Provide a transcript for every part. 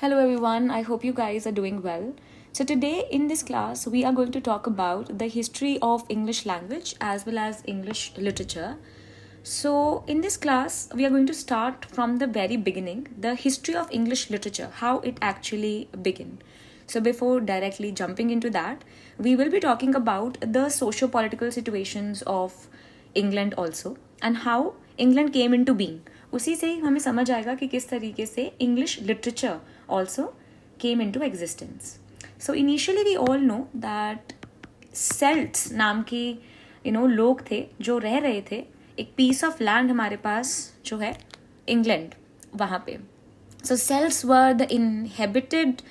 Hello everyone, I hope you guys are doing well. So today in this class we are going to talk about the history of English language as well as English literature. So in this class we are going to start from the very beginning, the history of English literature, how it actually began. So before directly jumping into that, we will be talking about the socio-political situations of England also and how England came into being. उसी से ही हमें समझ आएगा कि किस तरीके से English literature also came into existence. So initially we all know that Celts नाम के लोग थे जो रह रहे थे एक piece of land हमारे पास जो है इंग्लैंड वहाँ पे. So Celts were the inhabited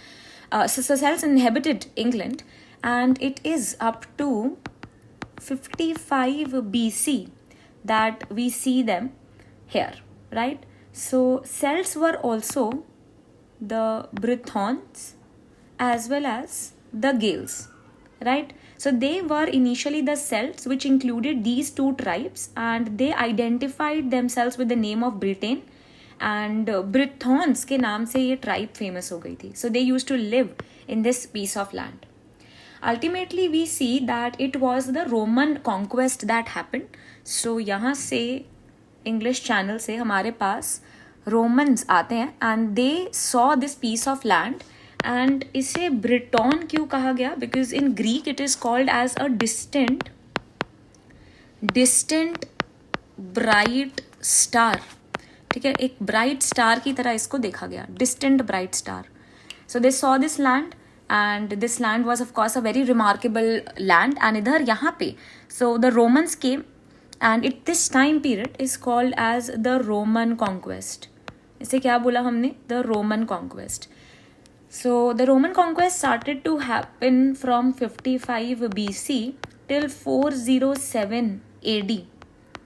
so Celts inhabited England and it is up to 55 BC that we see them here, right? So Celts were also the Brythons as well as the Gaels, right? So they were initially the Celts, which included these two tribes, and they identified themselves with the name of Britain, and Brythons के नाम से ये tribe famous हो गई थी. So they used to live in this piece of land. Ultimately we see that it was the Roman conquest that happened. So यहाँ से English channel से हमारे पास Romans आते हैं and they saw this piece of land and इसे Briton क्यों कहा गया? Because in Greek it is called as a distant bright star. ठीक है, एक bright star की तरह इसको देखा गया, distant bright star. So they saw this land and this land was of course a very remarkable land and इधर यहाँ पे so the Romans came and this time period is called as the Roman conquest. इसे क्या बोला हमने? The Roman conquest. So the Roman conquest started to happen from 55 BC till 407 AD.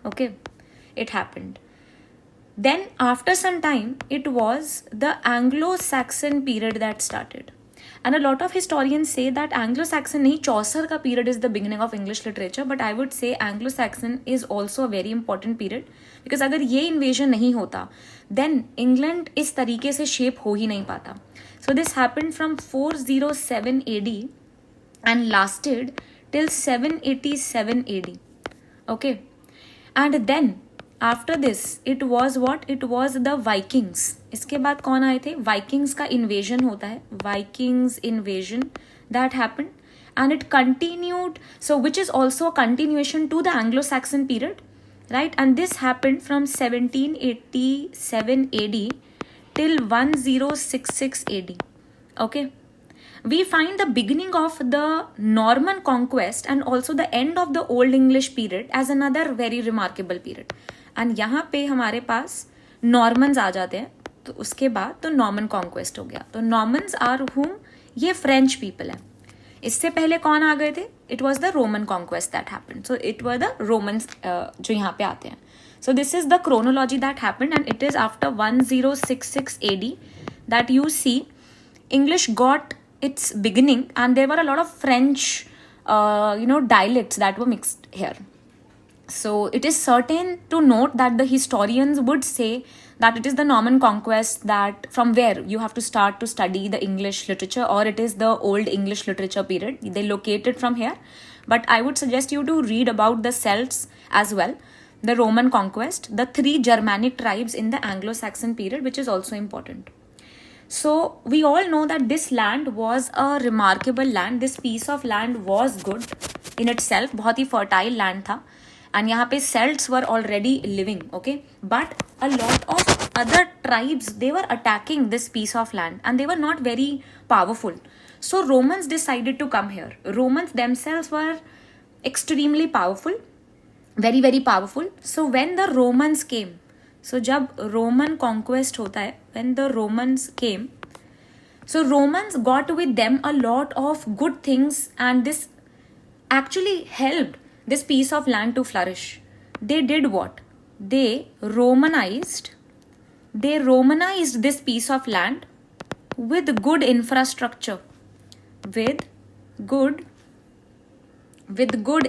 Okay, it happened. Then after some time it was the Anglo-Saxon period that started. And a lot of historians say that Anglo-Saxon नहीं, Chaucer का period is the beginning of English literature, but I would say Anglo-Saxon is also a very important period because अगर ये invasion नहीं होता, then England इस तरीके से shape हो ही नहीं पाता. So this happened from 407 AD and lasted till 787 AD. Okay, and then after this it was what? It was the Vikings. इसके बाद कौन आए थे? Vikings का invasion होता है, Vikings invasion that happened and it continued, so which is also a continuation to the Anglo-Saxon period, right? And this happened from 1787 AD till 1066 AD. Okay, we find the beginning of the Norman conquest and also the end of the Old English period as another very remarkable period. And यहाँ पे हमारे पास Normans आ जाते हैं, तो उसके बाद तो Norman conquest हो गया. तो Normans are whom? ये French people हैं. इससे पहले कौन आ गए थे? It was the Roman conquest that happened. So it were the Romans जो यहाँ पे आते हैं. So this is the chronology that happened and it is after 1066 AD that you see English got its beginning and there were a lot of French dialects that were mixed here. So it is certain to note that the historians would say that it is the Norman conquest that from where you have to start to study the English literature, or it is the Old English literature period. They located from here. But I would suggest you to read about the Celts as well, the Roman conquest, the three Germanic tribes in the Anglo-Saxon period, which is also important. So we all know that this land was a remarkable land. This piece of land was good in itself. बहुत ही fertile land था. And यहाँ पे Celts were already living, okay? But a lot of other tribes, they were attacking this piece of land and they were not very powerful. So Romans decided to come here. Romans themselves were extremely powerful, very, very powerful. So when the Romans came, so जब Roman conquest होता है, when the Romans came, so Romans got with them a lot of good things and this actually helped this piece of land to flourish. They did what? They Romanized this piece of land with good infrastructure. With good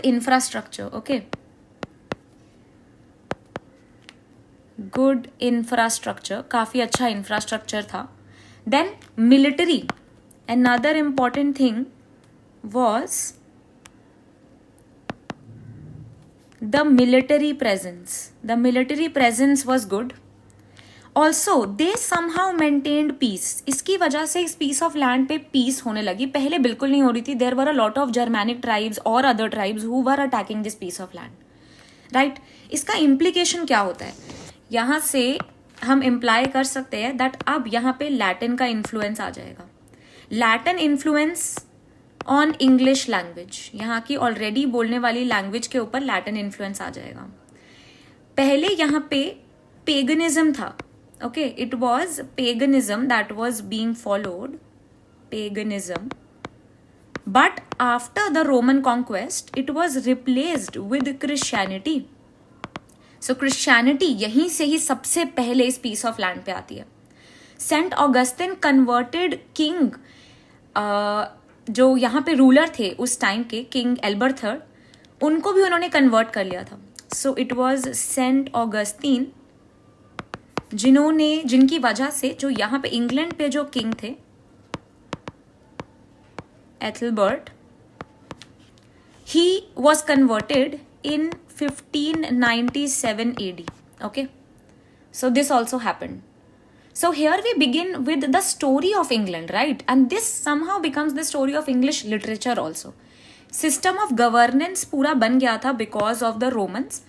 infrastructure, okay? Good infrastructure, काफ़ी अच्छा infrastructure था. Then military, another important thing was the military presence. The military presence was good. Also they somehow maintained peace. इसकी वजह से इस piece of land पे peace होने लगी. पहले बिल्कुल नहीं हो रही थी. There were a lot of Germanic tribes और other tribes who were attacking this piece of land. Right. इसका इम्प्लीकेशन क्या होता है? यहाँ से हम इम्प्लाई कर सकते हैं दैट अब यहाँ पे लैटिन का इन्फ्लुएंस आ जाएगा. Latin influence on English language. यहाँ की ऑलरेडी बोलने वाली लैंग्वेज के ऊपर लैटिन इन्फ्लुएंस आ जाएगा. पहले यहाँ पे पेगनिज्म था. Okay, it was paganism that was being followed, paganism. But after the Roman conquest, it was replaced with Christianity. So Christianity यहीं से ही सबसे पहले इस piece of land पे आती है. सेंट ऑगस्टिन कन्वर्टेड किंग, जो यहाँ पे रूलर थे उस टाइम के, किंग एल्बर्ट थर्ड, उनको भी उन्होंने कन्वर्ट कर लिया था. So it was saint Augustine जिनकी वजह से जो यहाँ पे इंग्लैंड पे जो किंग थे Ethelbert, he was converted in 1597 AD. Okay, so this also happened. So here we begin with the story of England, right? And this somehow becomes the story of English literature also. System of governance पूरा बन गया था because of the Romans.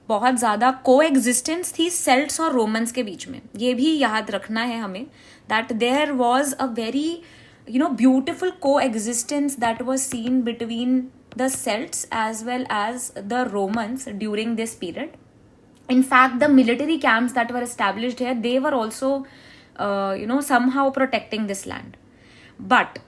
बहुत ज़्यादा coexistence थी Celts और Romans के बीच में. ये भी याद रखना है हमें that there was a very beautiful coexistence that was seen between the Celts as well as the Romans during this period. In fact, the military camps that were established here, they were also, somehow protecting this land. But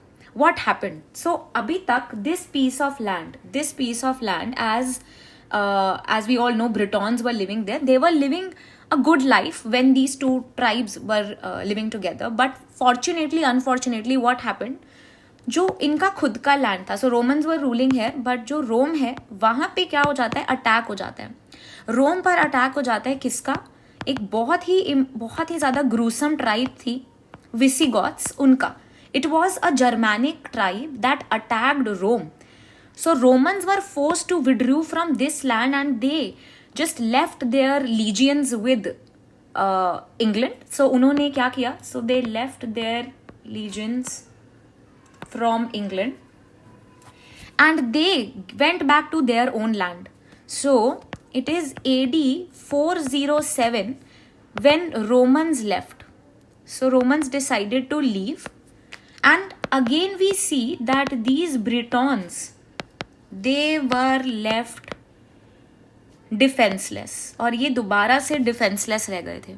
what happened? So, abhi tak, this piece of land, as we all know, Britons were living there. They were living a good life when these two tribes were living together. But fortunately, unfortunately, what happened? जो इनका खुद का land था, सो Romans were ruling है, but जो रोम है वहाँ पे क्या हो जाता है, अटैक हो जाता है. रोम पर अटैक हो जाता है किसका? एक बहुत ही ज़्यादा ग्रूसम ट्राइब थी, विसिगॉथ्स, उनका. It was a Germanic tribe that attacked Rome. So Romans were forced to withdraw from this land and they just left their legions with England. So उन्होंने क्या किया? So they left their legions from England and they went back to their own land. So it is AD 407 when Romans left. So Romans decided to leave, and again we see that these Britons, they were left defenseless. और ये दोबारा से defenseless रह गए थे.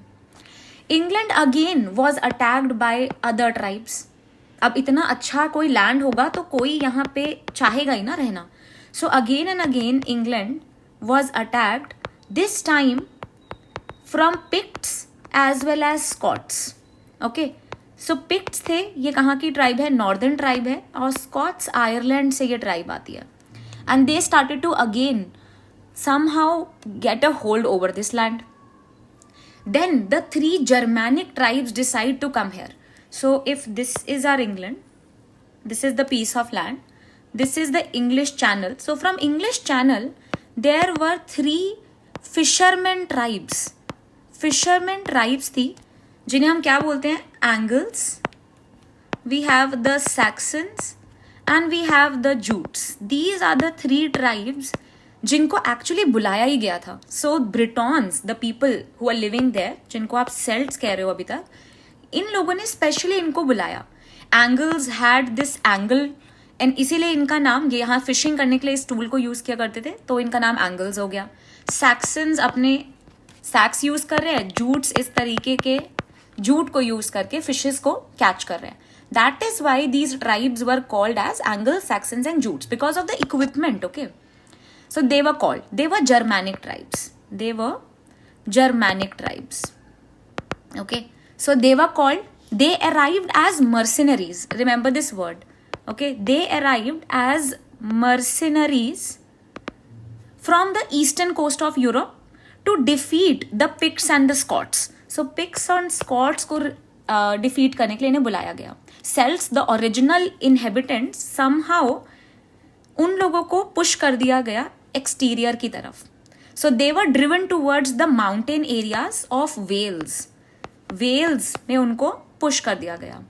England again was attacked by other tribes. अब इतना अच्छा कोई लैंड होगा तो कोई यहाँ पे चाहेगा ही ना रहना. So again and again England was attacked, this time from Picts as well as Scots. Okay, so Picts थे, ये कहाँ की ट्राइब है? नॉर्दर्न ट्राइब है. और स्कॉट्स आयरलैंड से ये ट्राइब आती है. And they started to again somehow get a hold over this land. Then the three Germanic tribes decide to come here. So if this is our England, this is the piece of land, this is the English Channel. So from English Channel, there were three fishermen tribes. Fishermen tribes थी, जिन्हें हम क्या बोलते हैं? Angles. We have the Saxons and we have the Jutes. These are the three tribes जिनको actually बुलाया ही गया था. So Britons, the people who are living there, जिनको आप Celts कह रहे हो अभी तक, इन लोगों ने स्पेशली इनको बुलाया. Angles had this angle and इसीलिए इनका नाम, ये यहाँ फिशिंग करने के लिए इस टूल को यूज किया करते थे, तो इनका नाम Angles हो गया. Saxons अपने सैक्स यूज कर रहे हैं, जूट्स इस तरीके के जूट को यूज करके फिशेस को कैच कर रहे हैं. That is why these tribes were called as Anglo-Saxons and Jutes, because of the equipment. Okay, so they were called, they were Germanic tribes. They were Germanic tribes. Okay, so they were called, they arrived as mercenaries. Remember this word. Okay, they arrived as mercenaries from the eastern coast of Europe to defeat the Picts and the Scots. So Picts and Scots को defeat करने के लिए इन्हें बुलाया गया. Celts the original inhabitants somehow उन लोगों को पुश कर दिया गया एक्सटीरियर की तरफ. So they were driven towards the mountain areas of Wales. Wales में उनको पुश कर दिया गया.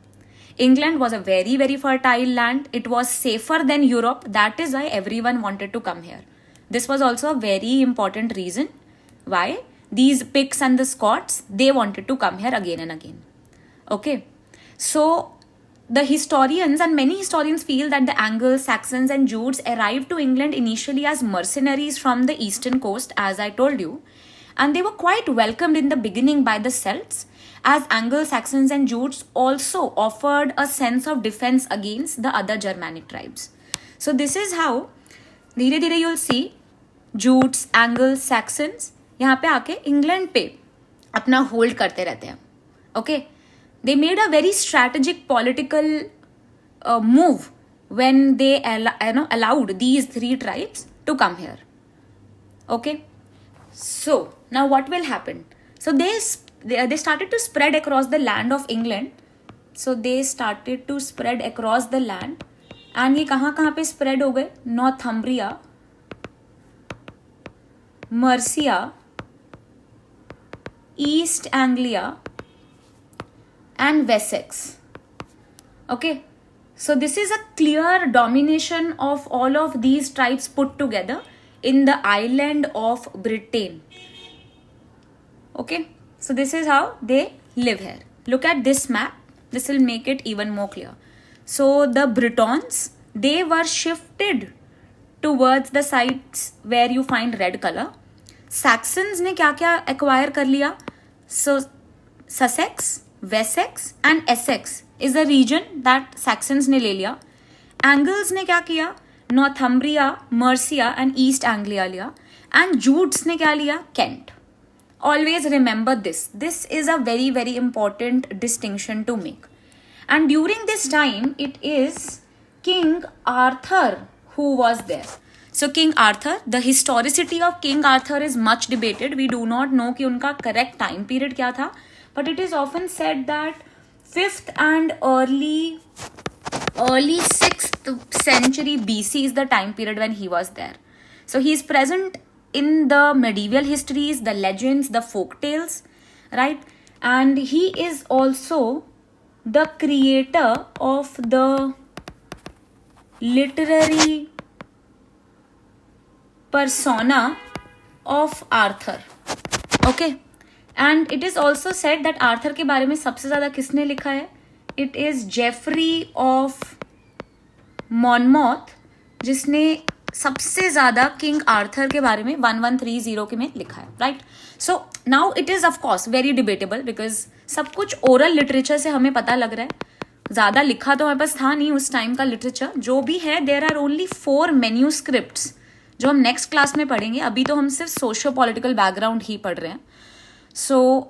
England was a very, very fertile land. It was safer than Europe. That is why everyone wanted to come here. This was also a very important reason why these Picts and the Scots, they wanted to come here again and again. Okay. So the historians and many historians feel that the Angles, Saxons and Jutes arrived to England initially as mercenaries from the eastern coast, as I told you. And they were quite welcomed in the beginning by the Celts, as Anglo-Saxons and Jutes also offered a sense of defense against the other Germanic tribes. So this is how धीरे धीरे you'll see Jutes, Anglo-Saxons यहाँ पे आके England पे अपना hold करते रहते हैं. Okay, they made a very strategic political move when they allowed these three tribes to come here. Okay, so now what will happen? So they started to spread across the land of England. So they started to spread across the land. And ये कहाँ पे spread हो गए? Northumbria, Mercia, East Anglia and Wessex. Okay. So this is a clear domination of all of these tribes put together in the island of Britain. Okay. So this is how they live here. Look at this map. This will make it even more clear. So the Britons, they were shifted towards the sites where you find red color. Saxons ने क्या क्या acquire कर लिया? So Sussex, Wessex and Essex is the region that Saxons ने ले लिया. Angles ने क्या किया? Northumbria, Mercia and East Anglia लिया. And Jutes ने क्या लिया? Kent. Always remember this. This is a very, very important distinction to make. And during this time, it is King Arthur who was there. So King Arthur, the historicity of King Arthur is much debated. We do not know कि उनका correct time period क्या था. But it is often said that 5th and early 6th century BC is the time period when he was there. So he is present in the medieval histories, the legends, the folk tales, right? And he is also the creator of the literary persona of Arthur. Okay. And it is also said that Arthur के बारे में सबसे ज़्यादा किसने लिखा है? It is Geoffrey of Monmouth, जिसने सबसे ज़्यादा किंग आर्थर के बारे में 1130 के में लिखा है, right? So now it is of course very debatable because सब कुछ ओरल लिटरेचर से हमें पता लग रहा है. ज़्यादा लिखा तो हमारे पास था नहीं उस टाइम का लिटरेचर. जो भी है देयर आर ओनली 4 मैन्यूस्क्रिप्ट्स जो हम नेक्स्ट क्लास में पढ़ेंगे. अभी तो हम सिर्फ सोशियो पॉलिटिकल बैकग्राउंड ही पढ़ रहे हैं. सो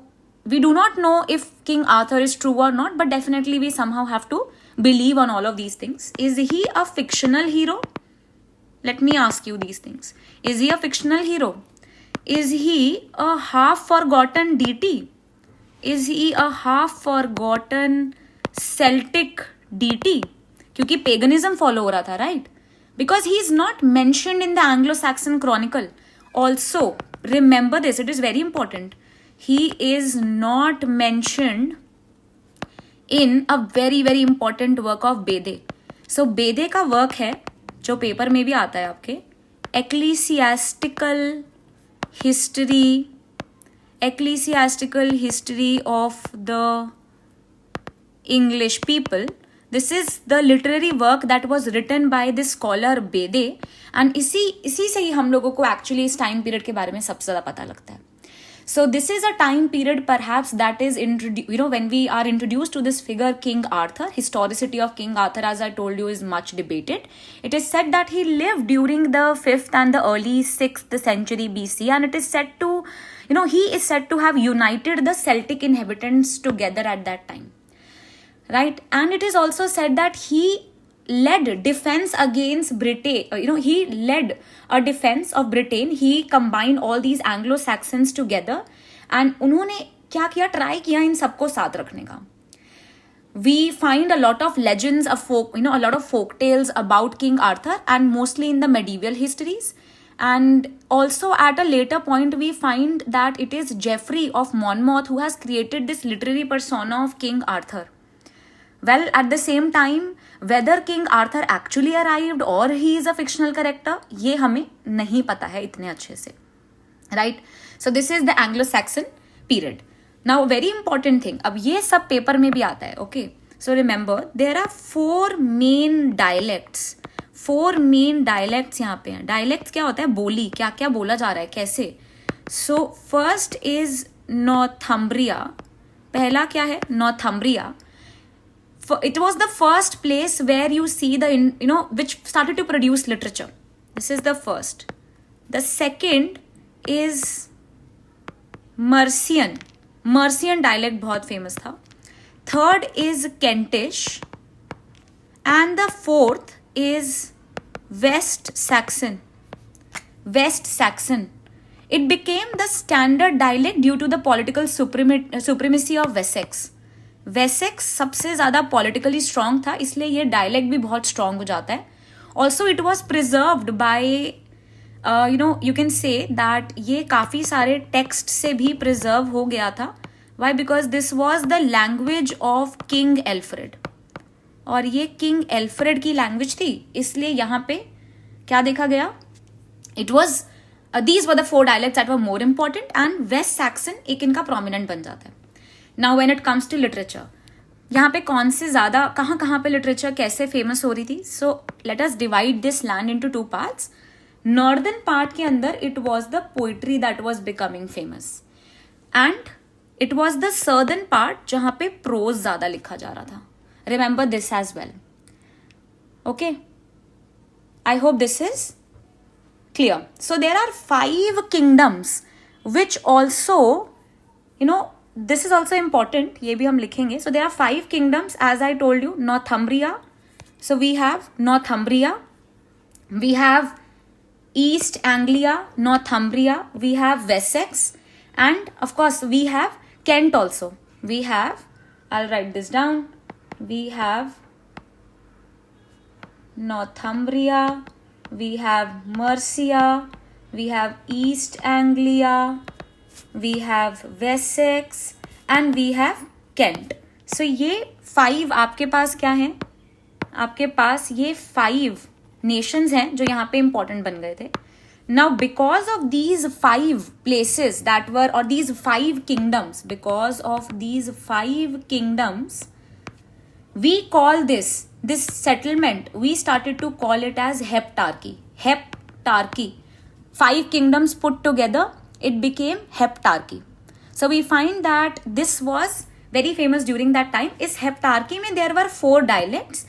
we do not know if King Arthur is true or not, but definitely we somehow have to believe on all of these things. Is he a fictional hero? Let me ask you these things. Is he a fictional hero? Is he a half-forgotten deity? Is he a half-forgotten Celtic deity? क्योंकि paganism follow हो रहा था, right? Because he is not mentioned in the Anglo-Saxon Chronicle. Also, remember this, it is very important. He is not mentioned in a very, very important work of Bede. So, Bede का work है जो paper में भी आता है आपके, ecclesiastical history of the English people. This is the literary work that was written by this scholar Bede, and इसी से ही हम लोगों को actually इस time period के बारे में सबसे ज़्यादा पता लगता है. So this is a time period perhaps that is when we are introduced to this figure King Arthur. Historicity of King Arthur, as I told you, is much debated. It is said that he lived during the 5th and the early 6th century BC, and it is said to, he is said to have united the Celtic inhabitants together at that time, right? And it is also said that he led defense against Britain. He led a defense of Britain. He combined all these Anglo-Saxons together, and उन्होंने क्या किया, try किया इन सबको साथ रखने का. we find a lot of legends of folk, a lot of folk tales about King Arthur, and mostly in the medieval histories. And also at a later point, we find that it is Geoffrey of Monmouth who has created this literary persona of King Arthur. Well, at the same time, whether King Arthur actually arrived or he is a fictional character, ये हमें नहीं पता है इतने अच्छे से, right? So this is the Anglo-Saxon period. Now very important thing, अब ये सब पेपर में भी आता है, okay? So remember there are four main dialects. Four main dialects यहाँ पे हैं. डायलेक्ट्स क्या होता है? बोली, क्या क्या बोला जा रहा है, कैसे. So first is Northumbria. पहला क्या है? Northumbria. It was the first place where you see the which started to produce literature. This is the first. The second is Mercian. Mercian dialect बहुत famous था. Third is Kentish. And the fourth is West Saxon. West Saxon. It became the standard dialect due to the political supremacy of Wessex. Wessex सबसे ज़्यादा politically strong था, इसलिए ये dialect भी बहुत strong हो जाता है. Also it was preserved by you can say that ये काफ़ी सारे text से भी preserve हो गया था. Why? Because this was the language of King Alfred. और ये किंग एल्फ्रेड की लैंग्वेज थी, इसलिए यहाँ पे क्या देखा गया? It was these were the four dialects that were more important, and West Saxon एक इनका प्रोमिनेंट बन जाता है. Now when it comes to literature, यहाँ पे कौन से ज्यादा कहाँ पे लिटरेचर कैसे फेमस हो रही थी? सो let us divide this land into two parts. Northern part के अंदर it was the poetry that was becoming famous, and it was the southern part जहाँ पे प्रोज ज्यादा लिखा जा रहा था. Remember this as well. Okay. I hope this is clear. So there are 5 kingdoms which also, this is also important. ये भी हम लिखेंगे. So there are 5 kingdoms as I told you. Northumbria. So we have Northumbria. We have East Anglia, Northumbria. We have Wessex. And of course we have Kent also. We have, I'll write this down. We have Northumbria, we have Mercia, we have East Anglia, we have Wessex, and we have Kent. So ये 5 आपके पास क्या हैं? आपके पास ये 5 nations हैं जो यहाँ पे important बन गए थे. Now because of these 5 places that were, or these 5 kingdoms, because of these 5 kingdoms, we call this settlement, we started to call it as heptarchy. Heptarchy. 5 kingdoms put together, it became heptarchy. So we find that this was very famous during that time. Is heptarchy mein there were 4 dialects.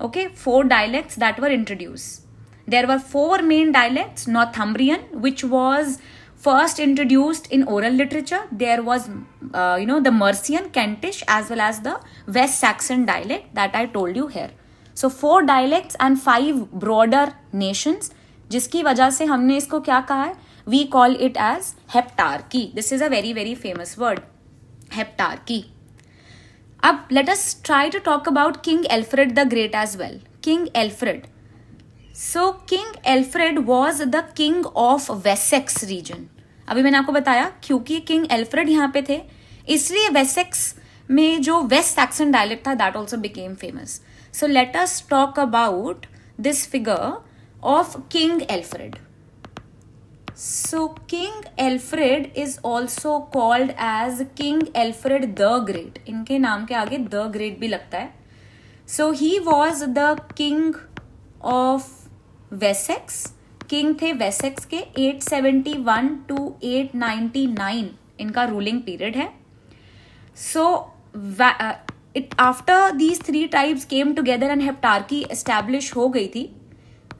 Okay, 4 dialects that were introduced. There were 4 main dialects. Northumbrian, which was first introduced in oral literature. There was the Mercian, Kentish, as well as the West Saxon dialect that I told you here. So 4 dialects and 5 broader nations, जिसकी वजह से हमने इसको क्या कहा है? We call it as heptarchy. This is a very very famous word, heptarchy. अब let us try to talk about King Alfred the Great as well. King Alfred. So King Alfred was the king of Wessex region. अभी मैंने आपको बताया क्योंकि king Alfred यहाँ पे थे, इसलिए वेसेक्स में जो वेस्ट सैक्सन डायलेक्ट था that also became famous. So let us talk about this figure of king Alfred. So king Alfred is also called as king Alfred the great. इनके नाम के आगे द ग्रेट भी लगता है. So he was the king of Wessex. King थे Wessex के. 871 to 899 इनका रूलिंग पीरियड है. So after these 3 tribes came together and heptarchy establish हो गई थी,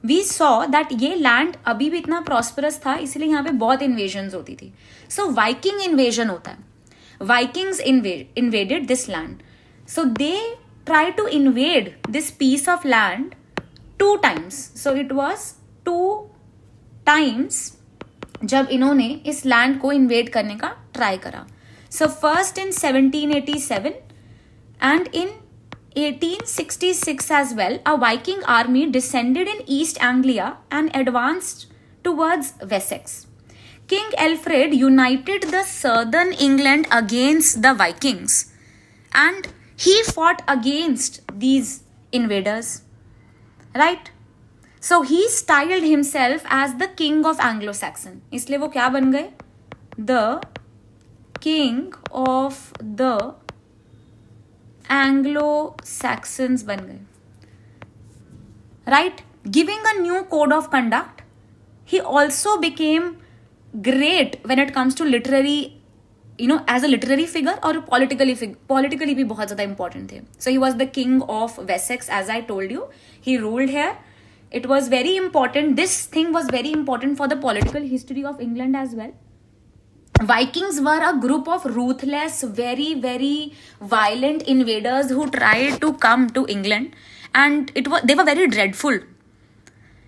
वी सॉ दैट ये लैंड अभी भी इतना प्रॉस्परस था, इसलिए यहाँ पे बहुत इन्वेजन्स होती थी. सो वाइकिंग इन्वेजन होता है. Vikings invaded this land. So they try to invade this piece of land 2 times. So it was 2 times जब इन्होंने इस लैंड को इन्वेड करने का ट्राई करा. So first in 1787 and in 1866 as well, a Viking army descended in East Anglia and advanced towards Wessex. King Alfred united the southern England against the Vikings and he fought against these invaders, right? So he styled himself as the king of Anglo-Saxon. इसलिए वो क्या बन गए? The king of the Anglo-Saxons बन गए, right? Giving a new code of conduct. He also became great when it comes to literary, as a literary figure और politically भी बहुत ज़्यादा important थे. So he was the king of Wessex, as I told you. He ruled here. It was very important. This thing was very important for the political history of England as well. Vikings were a group of ruthless, very, very violent invaders who tried to come to England, and they were very dreadful.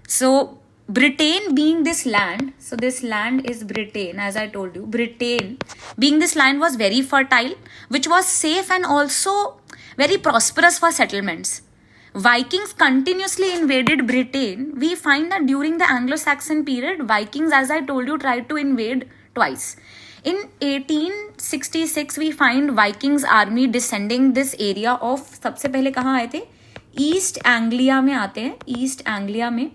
So Britain being this land, so this land is Britain, as I told you. Britain being this land was very fertile, which was safe and also very prosperous for settlements. Vikings continuously invaded Britain. We find that during the Anglo-Saxon period, Vikings, as I told you, tried to invade twice. In 1866, we find Vikings army descending this area of, सबसे पहले कहाँ आए थे? East Anglia में आते हैं, East Anglia में,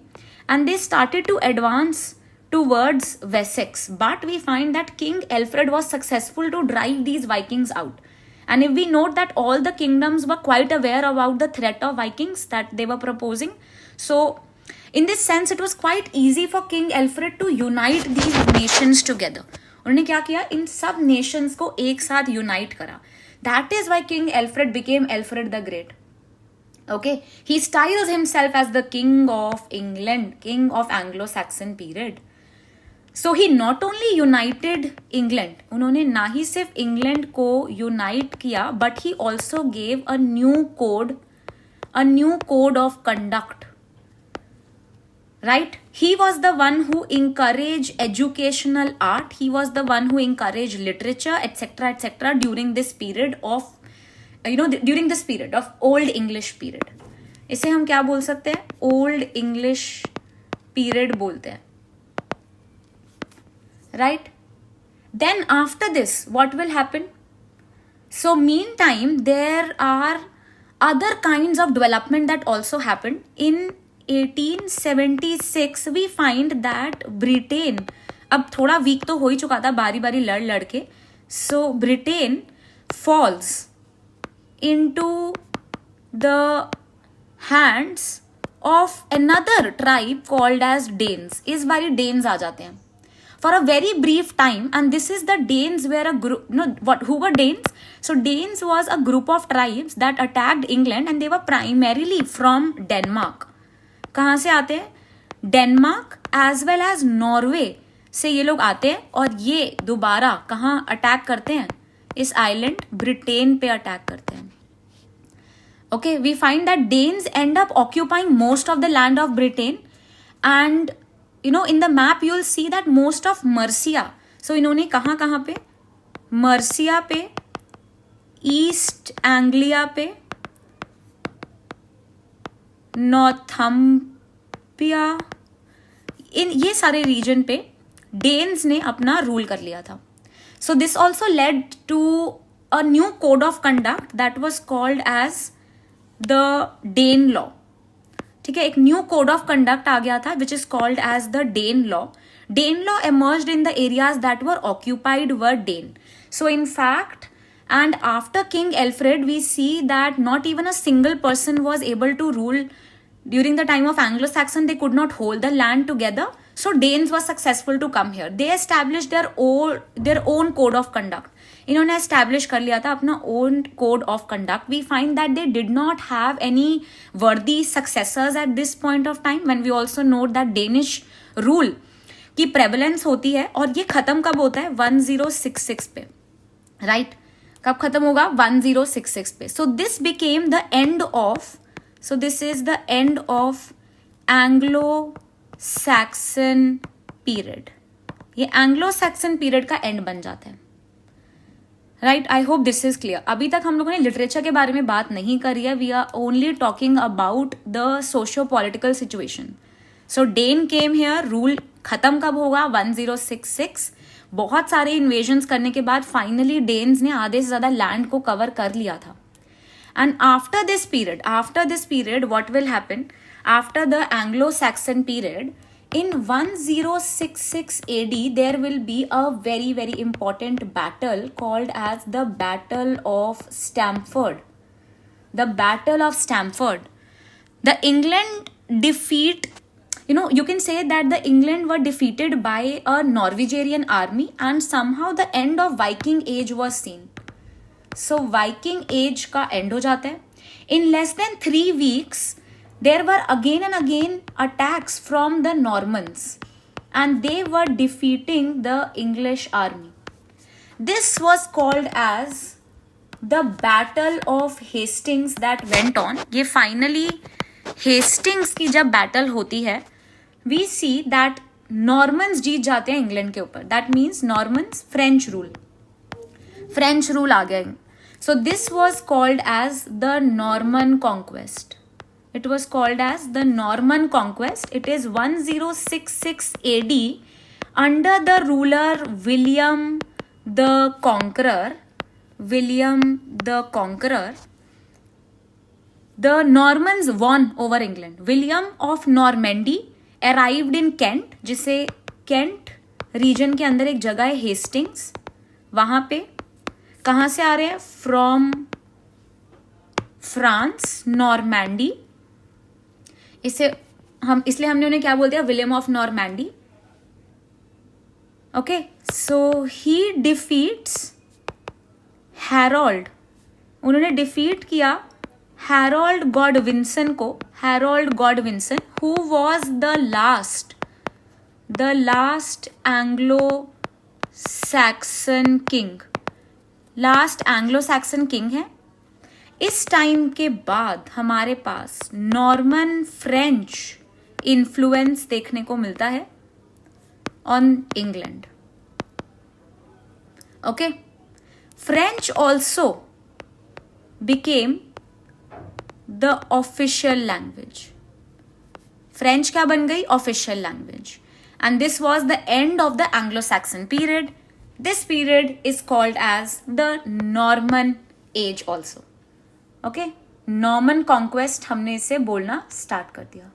and they started to advance towards Wessex. But we find that King Alfred was successful to drive these Vikings out. And if we note that all the kingdoms were quite aware about the threat of Vikings that they were proposing, so in this sense, it was quite easy for King Alfred to unite these nations together. उन्होंने क्या किया? इन सब nations को एक साथ unite करा. That is why King Alfred became Alfred the Great. Okay, he styles himself as the king of England, king of Anglo-Saxon period. So he not only united England, उन्होंने ना ही सिर्फ England को unite किया, but he also gave a new code of conduct. Right? He was the one who encouraged educational art. He was the one who encouraged literature, etc., during this period of, during this period of Old English period. इसे हम क्या बोल सकते हैं? Old English period बोलते हैं. Right? Then after this, what will happen? So meantime, there are other kinds of development that also happened. In 1876, we find that Britain, अब थोड़ा weak तो हो ही चुका था बारी बारी लड़ के. So Britain falls into the hands of another tribe called as Danes. इस बारी Danes आ जाते हैं for a very brief time, and this is the Danes were a group, who were Danes? So Danes was a group of tribes that attacked England, and they were primarily from Denmark. कहाँ से आते हैं? Denmark as well as Norway से ये लोग आते हैं और ये दोबारा कहाँ अटैक करते हैं? इस आइलैंड ब्रिटेन पे अटैक करते हैं. Okay, we find that Danes end up occupying most of the land of Britain, and in the map you will see that most of Mercia. So इन्होंने कहाँ पे? Mercia पे, East Anglia पे, नॉर्थम्पिया, इन ये सारे रीजन पे डेन्स ने अपना रूल कर लिया था. So this also led to a new code of conduct that was called as the Dane law. ठीक है, एक न्यू कोड ऑफ कंडक्ट आ गया था which is called as the Dane law. Dane law emerged in the areas that were occupied were Dane. So in fact, and after King Alfred, we see that not even a single person was able to rule. During the time of Anglo-Saxon, they could not hold the land together. So Danes were successful to come here. They established their own code of conduct. इन्होंने establish कर लिया था अपना own code of conduct. We find that they did not have any worthy successors at this point of time. When we also note that Danish rule की prevalence होती है और ये खत्म कब होता है? 1066 पे, right? कब खत्म होगा? 1066 पे. So this became the end of. So this is the end of Anglo-Saxon period. ये Anglo-Saxon period का end बन जाता है. Right, I hope this is clear. अभी तक हम लोगों ने लिटरेचर के बारे में बात नहीं करी है. We are only talking about the socio political situation. So Dane came here. Rule खत्म कब होगा? 1066. बहुत सारे इन्वेजन्स करने के बाद फाइनली डेन्स ने आधे से ज्यादा लैंड को कवर कर लिया था. And after this period, what will happen? After the Anglo-Saxon period, in 1066 AD, there will be a very, very important battle called as the Battle of Stamford. The Battle of Stamford. The England defeat, you can say that the England were defeated by a Norwegian army, and somehow the end of Viking age was seen. सो Viking age का end हो जाता है. In less than 3 weeks there were again and again attacks from the Normans and they were defeating the English army. This was called as the battle of Hastings that went on. ये finally Hastings की जब battle होती है, we see that Normans जीत जाते हैं England के ऊपर. That means Normans French rule आ गया. So this was called as the Norman Conquest. It was called as the Norman Conquest. It is 1066 AD under the ruler William the Conqueror. The Normans won over England. William of Normandy arrived in Kent, जिसे Kent region के अंदर एक जगह है Hastings. वहां पे कहाँ से आ रहे हैं? From France, Normandy. इसलिए हमने उन्हें क्या बोल दिया? William of Normandy. Okay, so he defeats Harold. उन्होंने डिफीट किया हैरोल्ड गॉडविंसन को. Harold Godwinson who was the last Anglo Saxon king. Last Anglo Saxon king है. इस टाइम के बाद हमारे पास नॉर्मन फ्रेंच इन्फ्लुएंस देखने को मिलता है on England. Okay, French also became the official language. French क्या बन गई? Official language. And this was the end of the Anglo Saxon period. This period is called as the Norman Age also. Okay, Norman Conquest हमने इसे बोलना start कर दिया.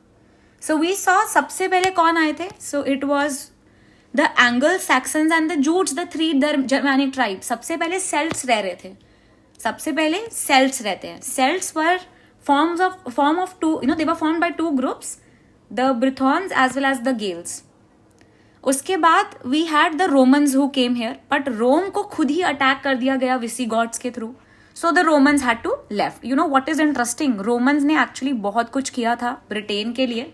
So we saw सबसे पहले कौन आए थे? So it was the Anglo-Saxons and the Jutes, the 3 Germanic tribes. सबसे पहले Celts रह रहे थे. सबसे पहले Celts रहते हैं. Celts were form of two, they were formed by 2 groups, the Brythons as well as the Gales. उसके बाद we had the Romans who came here, but Rome को खुद ही अटैक कर दिया गया विसिगॉट्स के through. So the Romans had to left. What is interesting? Romans ने एक्चुअली बहुत कुछ किया था ब्रिटेन के लिए.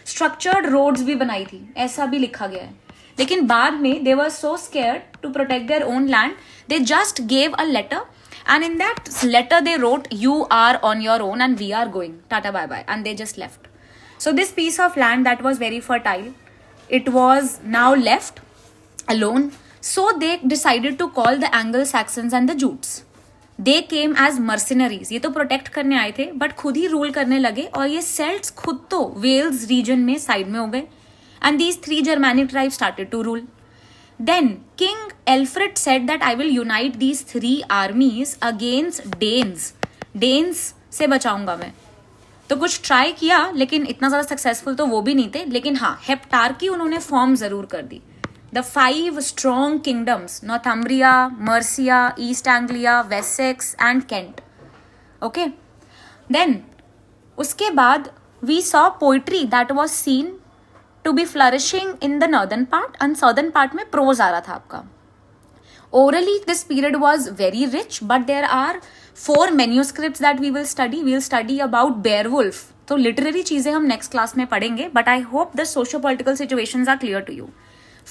स्ट्रक्चर्ड रोड्स भी बनाई थी, ऐसा भी लिखा गया है. लेकिन बाद में they were so scared to protect their own land, they just gave a letter, and in that letter they wrote you are on your own and we are going, tata bye bye, and they just left. So this piece of land that was very fertile, it was now left alone. So they decided to call the Anglo-Saxons and the Jutes. They came as mercenaries. ये तो protect करने आए थे but खुद ही rule करने लगे. और ये सेल्ट्स खुद तो वेल्स रीजन में साइड में हो गए. And these 3 Germanic tribes started to rule. Then King Alfred said that I will unite these 3 armies against Danes. Danes से बचाऊंगा मैं. तो कुछ ट्राई किया लेकिन इतना ज़्यादा सक्सेसफुल तो वो भी नहीं थे. लेकिन हाँ, हेप्टार्की उन्होंने फॉर्म ज़रूर कर दी. The 5 strong kingdoms, Northumbria, Mercia, East Anglia, Wessex and Kent. Okay, then उसके बाद we saw poetry that was seen to be flourishing in the northern part, and southern part में प्रोज आ रहा था आपका. Orally, this period was very rich, but there are 4 manuscripts that we will study. We will study about Beowulf. तो literary चीजें हम next class में पढ़ेंगे, but I hope the socio-political situations are clear to you.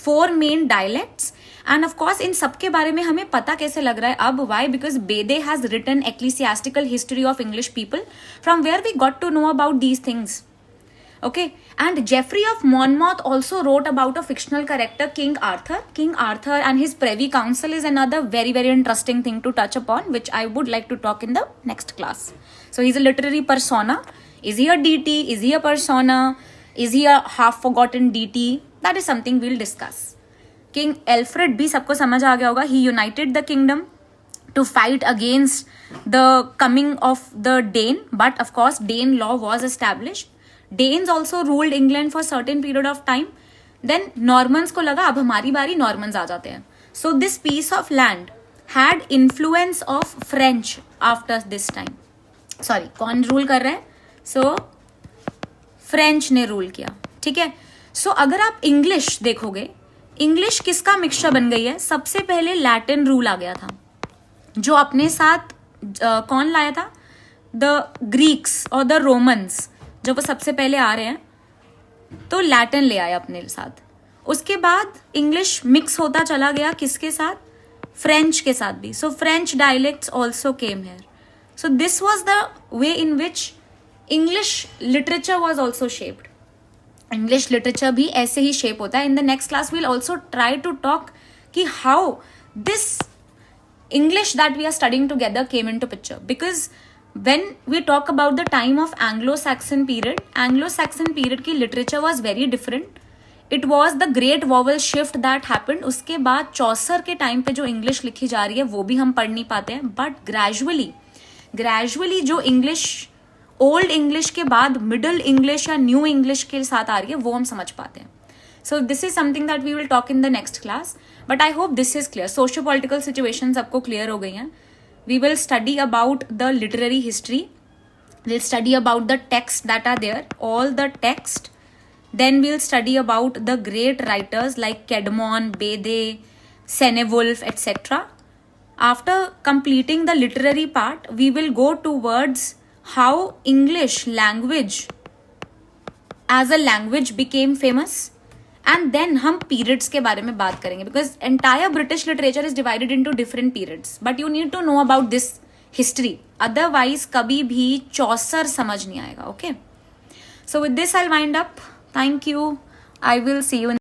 4 main dialects, and of course इन सब के बारे में हमें पता कैसे लग रहा है अब? Why? Because Bede has written ecclesiastical history of English people, from where we got to know about these things. Okay, and Geoffrey of Monmouth also wrote about a fictional character, King Arthur. King Arthur and his Privy Council is another very, very interesting thing to touch upon, which I would like to talk in the next class. So he's a literary persona. Is he a deity? Is he a persona? Is he a half forgotten deity? That is something we'll discuss. King Alfred भी सबको समझ आ गया होगा. He united the kingdom to fight against the coming of the Dane, but of course Dane law was established. Danes also ruled England for certain period of time. Then Normans को लगा अब हमारी बारी, Normans आ जाते हैं. So this piece of land had influence of French after this time. Sorry, कौन rule कर रहा है? So फ्रेंच ने रूल किया. ठीक है. So अगर आप इंग्लिश देखोगे, इंग्लिश किसका मिक्सचर बन गई है? सबसे पहले लैटिन रूल आ गया था, जो अपने साथ कौन लाया था? द ग्रीक्स और द रोमन्स, जब वो सबसे पहले आ रहे हैं तो लैटिन ले आए अपने साथ. उसके बाद इंग्लिश मिक्स होता चला गया किसके साथ? फ्रेंच के साथ भी. So French dialects also came here. So this was the way in which English literature was also shaped. English literature भी ऐसे ही शेप होता है. In the next class will also try to talk कि how this English that we are studying together came into picture. Because when we talk about the time of Anglo-Saxon period की literature was very different. It was the great vowel shift that happened. उसके बाद चौसर के time पे जो English लिखी जा रही है वो भी हम पढ़ नहीं पाते हैं. बट ग्रेजुअली जो इंग्लिश ओल्ड इंग्लिश के बाद मिडल इंग्लिश या न्यू इंग्लिश के साथ आ रही है वो हम समझ पाते हैं. So this is something that we will talk in the next class. But I hope this is clear. Socio-political situations आपको clear हो गई हैं. We will study about the literary history. We'll study about the texts that are there, all the text. Then we'll study about the great writers like Caedmon, Bede, Cenewulf, etc. After completing the literary part, we will go towards how English language as a language became famous. And then हम periods के बारे में बात करेंगे, because entire British literature is divided into different periods. But you need to know about this history. Otherwise कभी भी चौसर समझ नहीं आएगा. Okay. So with this I'll wind up. Thank you. I will see you in